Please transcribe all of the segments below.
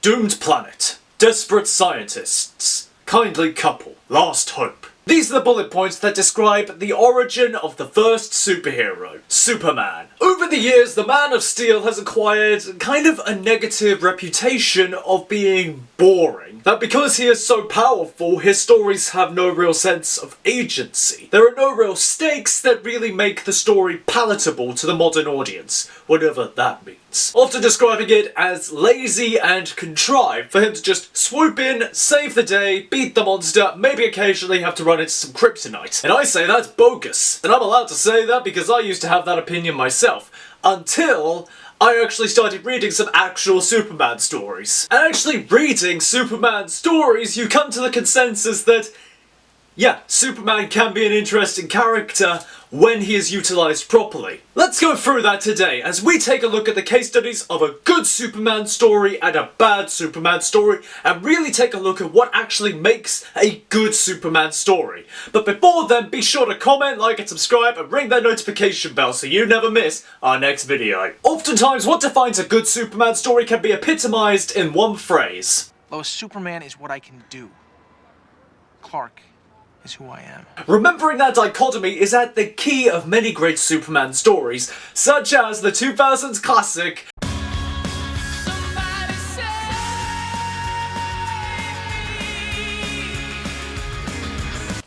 Doomed planet. Desperate scientists. Kindly couple. Last hope. These are the bullet points that describe the origin of the first superhero, Superman. Over the years, the Man of Steel has acquired kind of a negative reputation of being boring. That because he is so powerful, his stories have no real sense of agency. There are no real stakes that really make the story palatable to the modern audience, whatever that means. Often describing it as lazy and contrived for him to just swoop in, save the day, beat the monster, maybe occasionally have to run into some kryptonite. And I say that's bogus. And I'm allowed to say that because I used to have that opinion myself. Until I actually started reading some actual Superman stories. And actually reading Superman stories, you come to the consensus that, yeah, Superman can be an interesting character when he is utilised properly. Let's go through that today as we take a look at the case studies of a good Superman story and a bad Superman story, and really take a look at what actually makes a good Superman story. But before then, be sure to comment, like and subscribe and ring that notification bell so you never miss our next video. Oftentimes, what defines a good Superman story can be epitomised in one phrase. Lois, Superman is what I can do. Clark is who I am. Remembering that dichotomy is at the key of many great Superman stories, such as the 2000s classic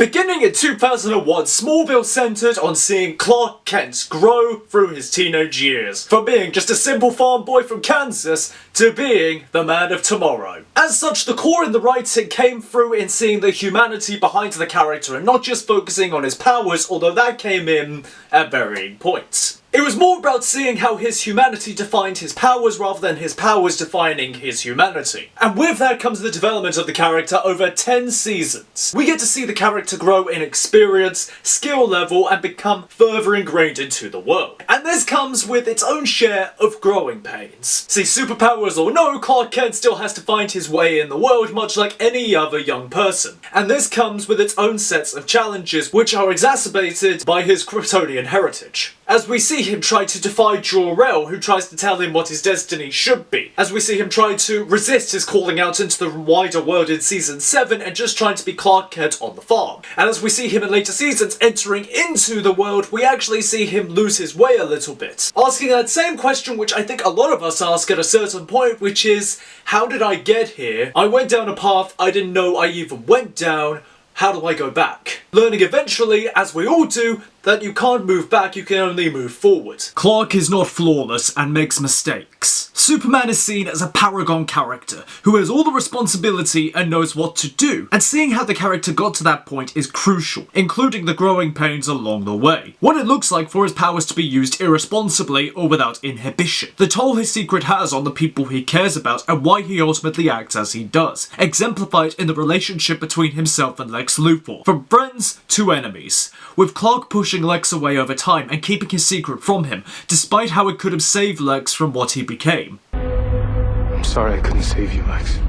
Beginning in 2001, Smallville centered on seeing Clark Kent grow through his teenage years, from being just a simple farm boy from Kansas to being the man of tomorrow. As such, the core in the writing came through in seeing the humanity behind the character and not just focusing on his powers, although that came in at varying points. It was more about seeing how his humanity defined his powers rather than his powers defining his humanity. And with that comes the development of the character over 10 seasons. We get to see the character grow in experience, skill level, and become further ingrained into the world. And this comes with its own share of growing pains. See, superpowers or no, Clark Kent still has to find his way in the world much like any other young person. And this comes with its own sets of challenges which are exacerbated by his Kryptonian heritage. As we see him try to defy Jor-El, who tries to tell him what his destiny should be. As we see him try to resist his calling out into the wider world in Season 7 and just trying to be Clark Kent on the farm. And as we see him in later seasons entering into the world, we actually see him lose his way a little bit. Asking that same question which I think a lot of us ask at a certain point, which is, how did I get here? I went down a path I didn't know I even went down. How do I go back? Learning eventually, as we all do, that you can't move back, you can only move forward. Clark is not flawless and makes mistakes. Superman is seen as a paragon character who has all the responsibility and knows what to do, and seeing how the character got to that point is crucial, including the growing pains along the way. What it looks like for his powers to be used irresponsibly or without inhibition. The toll his secret has on the people he cares about and why he ultimately acts as he does, exemplified in the relationship between himself and Lex Luthor, from friends to enemies, with Clark pushing Lex away over time and keeping his secret from him, despite how it could have saved Lex from what he became. I'm sorry I couldn't save you, Lex.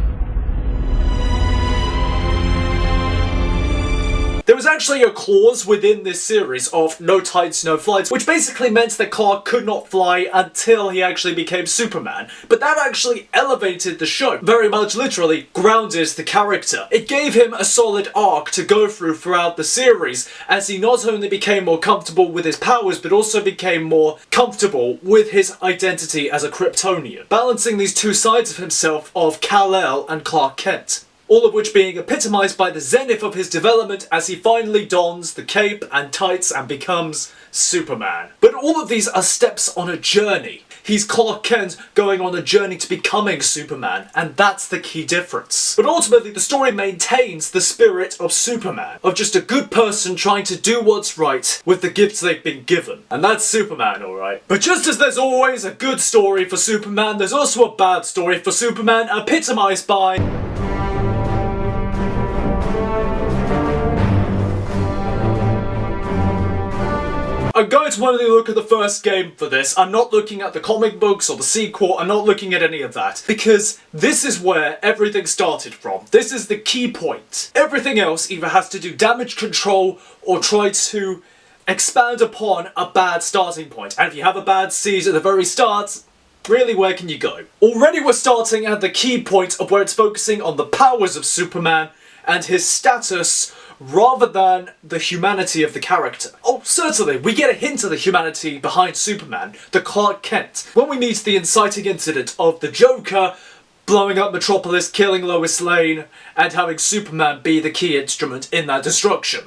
There was actually a clause within this series of no tides, no flights, which basically meant that Clark could not fly until he actually became Superman. But that actually elevated the show, very much literally grounded the character. It gave him a solid arc to go through throughout the series, as he not only became more comfortable with his powers, but also became more comfortable with his identity as a Kryptonian, balancing these two sides of himself of Kal-El and Clark Kent. All of which being epitomised by the zenith of his development as he finally dons the cape and tights and becomes Superman. But all of these are steps on a journey. He's Clark Kent going on a journey to becoming Superman, and that's the key difference. But ultimately the story maintains the spirit of Superman, of just a good person trying to do what's right with the gifts they've been given. And that's Superman, alright. But just as there's always a good story for Superman, there's also a bad story for Superman, epitomised by... I'm going to only look at the first game for this. I'm not looking at the comic books or the sequel. I'm not looking at any of that. Because this is where everything started from. This is the key point. Everything else either has to do damage control or try to expand upon a bad starting point. And if you have a bad seed at the very start, Really, where can you go? Already we're starting at the key point of where it's focusing on the powers of Superman and his status rather than the humanity of the character. Oh, certainly, we get a hint of the humanity behind Superman, the Clark Kent, when we meet the inciting incident of the Joker blowing up Metropolis, killing Lois Lane, and having Superman be the key instrument in that destruction.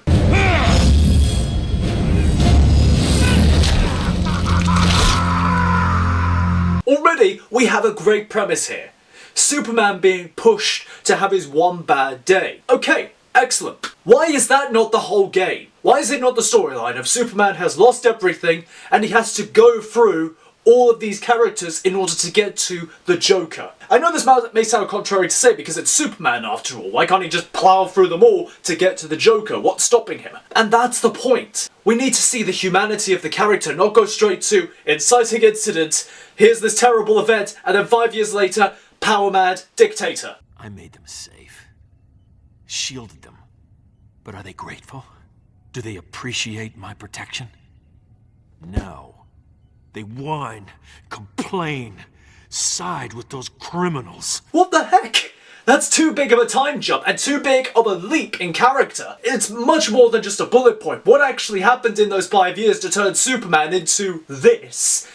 Already, we have a great premise here. Superman being pushed to have his one bad day. Okay, excellent. Why is that not the whole game? Why is it not the storyline of Superman has lost everything and he has to go through all of these characters in order to get to the Joker? I know this may sound contrary to say because it's Superman after all. Why can't he just plow through them all to get to the Joker? What's stopping him? And that's the point. We need to see the humanity of the character, not go straight to inciting incident, here's this terrible event, and then 5 years later, power mad dictator. I made them safe. Shielded them. But are they grateful? Do they appreciate my protection? No. They whine, complain, side with those criminals. What the heck? That's too big of a time jump and too big of a leap in character. It's much more than just a bullet point. What actually happened in those 5 years to turn Superman into this?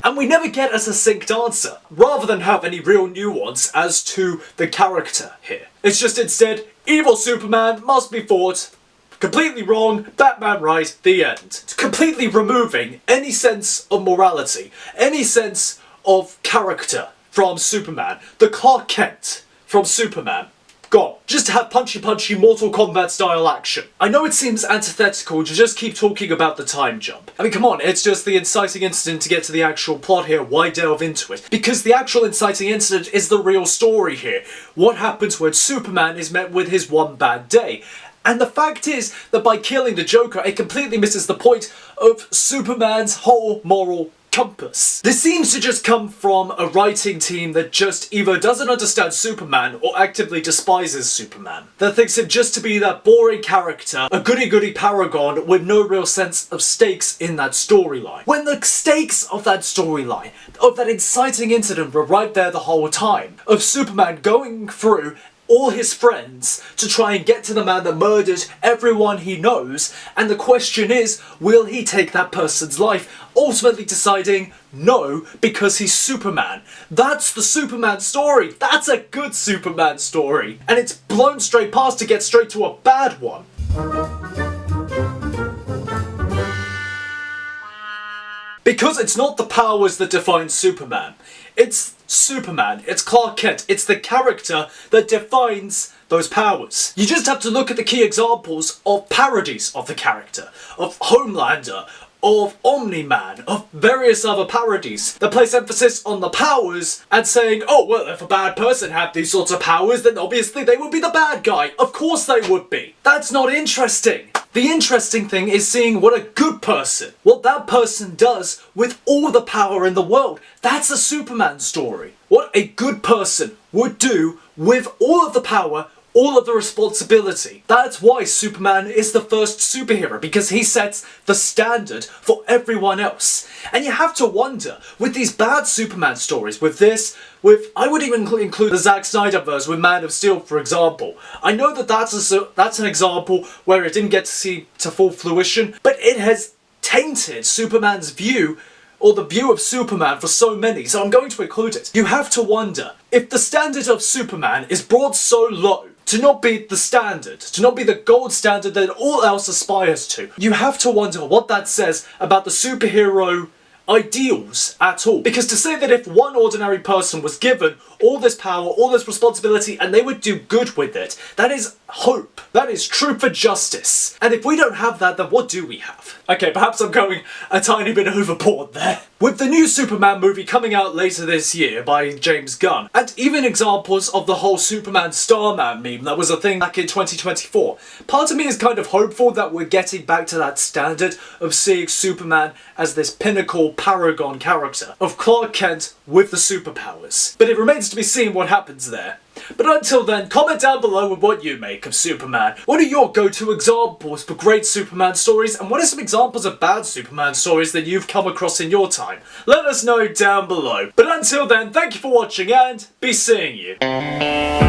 And we never get a succinct answer, rather than have any real nuance as to the character here. It's just instead, evil Superman must be fought, completely wrong, Batman right, the end. Completely removing any sense of morality, any sense of character from Superman. The Clark Kent from Superman. Gone. Just to have punchy Mortal Kombat style action. I know it seems antithetical to just keep talking about the time jump. I mean, come on, it's just the inciting incident to get to the actual plot here. Why delve into it? Because the actual inciting incident is the real story here. What happens when Superman is met with his one bad day? And the fact is that by killing the Joker, it completely misses the point of Superman's whole moral compass. This seems to just come from a writing team that just either doesn't understand Superman or actively despises Superman. That thinks him just to be that boring character, a goody-goody paragon with no real sense of stakes in that storyline. When the stakes of that storyline, of that inciting incident were right there the whole time, of Superman going through all his friends to try and get to the man that murdered everyone he knows, and the question is, will he take that person's life? Ultimately deciding no, because he's Superman. That's the Superman story. That's a good Superman story. And it's blown straight past to get straight to a bad one. Because it's not the powers that define Superman. It's Superman, it's Clark Kent, it's the character that defines those powers. You just have to look at the key examples of parodies of the character, of Homelander, of Omni-Man, of various other parodies that place emphasis on the powers and saying, oh, well, if a bad person had these sorts of powers, then obviously they would be the bad guy. Of course they would be. That's not interesting. The interesting thing is seeing what a good person, what that person does with all the power in the world. That's a Superman story. What a good person would do with all of the power, all of the responsibility. That's why Superman is the first superhero, because he sets the standard for everyone else. And you have to wonder, with these bad Superman stories, with this, I would even include the Zack Snyder verse with Man of Steel, for example. I know that that's an example where it didn't get to see to full fruition, but it has tainted Superman's view, or the view of Superman, for so many, so I'm going to include it. You have to wonder, if the standard of Superman is brought so low, to not be the standard, to not be the gold standard that all else aspires to, you have to wonder what that says about the superhero ideals at all. Because to say that if one ordinary person was given all this power, all this responsibility, and they would do good with it, that is hope. That is truth for justice. And if we don't have that, then what do we have? Okay, perhaps I'm going a tiny bit overboard there. With the new Superman movie coming out later this year by James Gunn, and even examples of the whole Superman Starman meme that was a thing back in 2024, part of me is kind of hopeful that we're getting back to that standard of seeing Superman as this pinnacle paragon character of Clark Kent with the superpowers. But it remains to be seen what happens there. But until then, comment down below with what you make of Superman. What are your go-to examples for great Superman stories, and what are some examples of bad Superman stories that you've come across in your time? Let us know down below. But until then, thank you for watching and be seeing you.